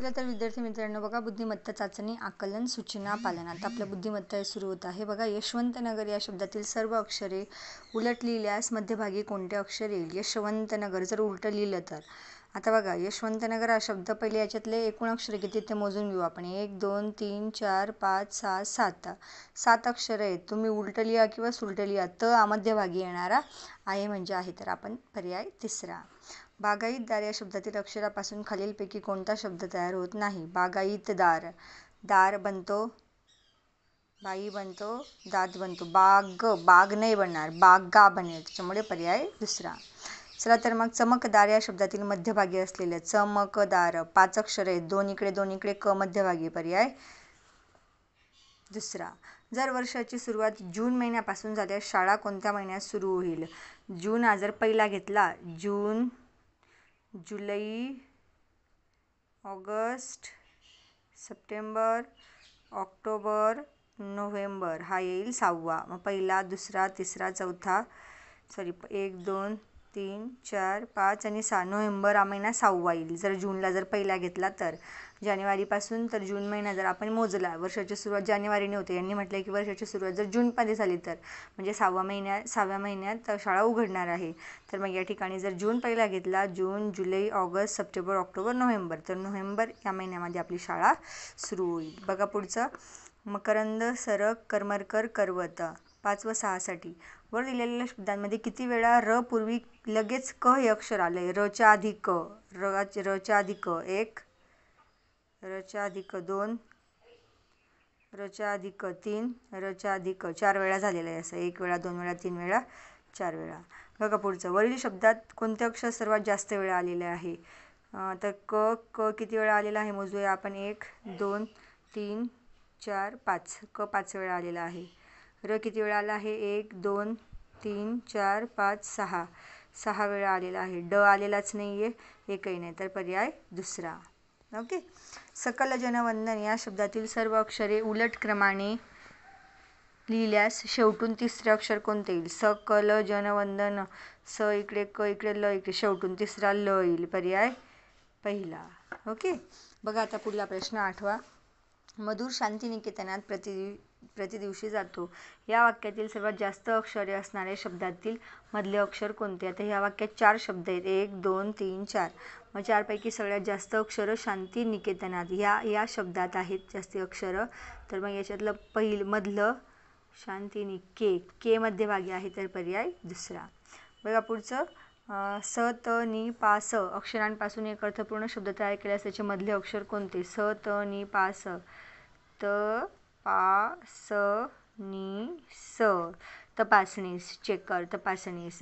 चला तर विद्यार्थी मित्रांनो बघा, बुद्धिमत्ता चाचणी आकलन सूचना पालन. आता आपल्या बुद्धिमत्ता सुरू होत आहे. बघा, यशवंतनगर या शब्दातील सर्व अक्षरे उलट लिहिल्यास मध्यभागी कोणते अक्षर येईल? यशवंतनगर जर उलट लिहिलं तर आता बघा, यशवंतनगर हा शब्द पहिले याच्यातले एकूण अक्षर किती ते मोजून घेऊ आपण. 1 2 3 4 5 6 7 7 अक्षर आहेत. तुम्ही उलट लिहा किंवा सुलट लिहा, त मध्यभागी येणारा आहे म्हणजे आहे. तर आपण पर्याय तिसरा. बागाईतदार या शब्दातील अक्षरापासून खालीलपैकी कोणता शब्द तयार होत नाही? बागाईतदार, दार बनतो, बाई बनतो, दात बनतो, बाग नाही बनणार, बागा बनेल, त्याच्यामुळे पर्याय दुसरा. चला तर मग, चमकदार या शब्दातील मध्यभागी असलेले चमकदार 5 अक्षर आहेत. दोन इकडे क मध्यभागी, पर्याय दुसरा. जर वर्षाची सुरुवात जून महिन्यापासून झाल्यास शाळा कोणत्या महिन्यात सुरू होईल? जून हा जर पहिला घेतला, जून, जुलै, ऑगस्ट, सप्टेंबर, ऑक्टोबर, नोव्हेंबर हा येईल 6वा. मग पहिला, दुसरा, तिसरा, चौथा, 1 2 3 4 5 आणि 6. नोव्हेंबर हा महिना 6वा येईल जर जूनला जर पहिला घेतला तर. जानेवारीपासून तर जून महिना जर आपण मोजला, वर्षाची सुरुवात जानेवारीने होते. यांनी म्हटलं की वर्षाची सुरुवात जर जूनमध्ये झाली तर म्हणजे 6व्या महिन्यात शाळा उघडणार आहे. तर मग या ठिकाणी जर जून पहिला घेतला, जून, जुलै, ऑगस्ट, सप्टेंबर, ऑक्टोबर, नोव्हेंबर, तर नोव्हेंबर या महिन्यामध्ये आपली शाळा सुरू होईल. बघा पुढचं, मकरंद, सरक, करमरकर, करवत 5 व 6 साठी वर दिलेल्या शब्दांमध्ये किती वेळा र पूर्वी लगेच क हे अक्षर आलंय? रच्या आधी क, रच्या आधी क 1, रच्या आधी क 2, रच्या आधी क 3, रच्या आधी क 4 वेळा झालेलं आहे. असं 1 वेळा, 2 वेळा, 3 वेळा, 4 वेळा. बघा पुढचं, वरील शब्दात कोणते अक्षर सर्वात जास्त वेळा आलेले आहे? तर क किती वेळा आलेला आहे मोजूया आपण. 1 2 3 4 5, क 5 वेळा आलेला आहे. र किती वेळा आला आहे? 1 2 3 4 5 6, 6 वेळा आलेला आहे. ड आलेलाच नाही आहे, एकही नाही, तर पर्याय दुसरा. ओके. सकल जनवंदन या शब्दातील सर्व अक्षरे उलट क्रमाने लिहिल्यास शेवटून तिसरे अक्षर कोणते येईल? सकल जनवंदन, स इकडे, क इकडे, ल इकडे, शेवटून तिसरा ल येईल, पर्याय पहिला. ओके. बघा आता पुढला प्रश्न 8वा. मधुर शांतिनिकेतनात प्रतिदिवशी जातो या वाक्यातील सर्वात जास्त अक्षरे असणाऱ्या शब्दातील मधले अक्षर कोणते? आता ह्या वाक्यात 4 शब्द आहेत, 1 2 3 4. मग 4 पैकी सगळ्यात जास्त अक्षरं शांतिनिकेतनात या शब्दात आहेत जास्ती अक्षरं. तर मग याच्यातलं मधलं शांतिनिके, के मध्यभागी आहे, तर पर्याय दुसरा. बघा पुढचं, स त नि पा स अक्षरांपासून एक अर्थपूर्ण शब्द तयार केल्यास त्याचे मधले अक्षर कोणते? स त नि पा स, त पा स नि स, तपासणीस, चेकर, तपासणीस,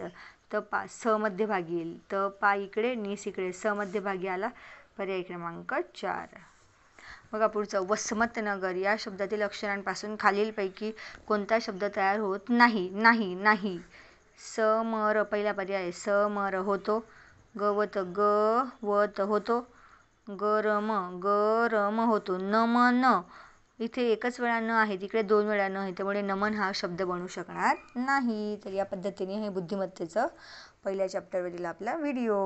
तपा स मध्यभागी येईल, त पा इकडे, निस इकडे, स मध्यभागी आला, पर्याय क्रमांक 4. बघा पुढचं, वसमतनगर या शब्दातील अक्षरांपासून खालीलपैकी कोणता शब्द तयार होत नाही? नाही. समर पहिला पर्याय, समर होतो. गवत, गवत होतो. गरम होतो. नमन इथे एकच वेळा न आहे, तिकडे 2 वेळा न आहे, त्यामुळे नमन हा शब्द बनू शकणार नाही. तर या पद्धतीने हे बुद्धिमत्तेचं पहिल्या चॅप्टरवरील आपला व्हिडिओ.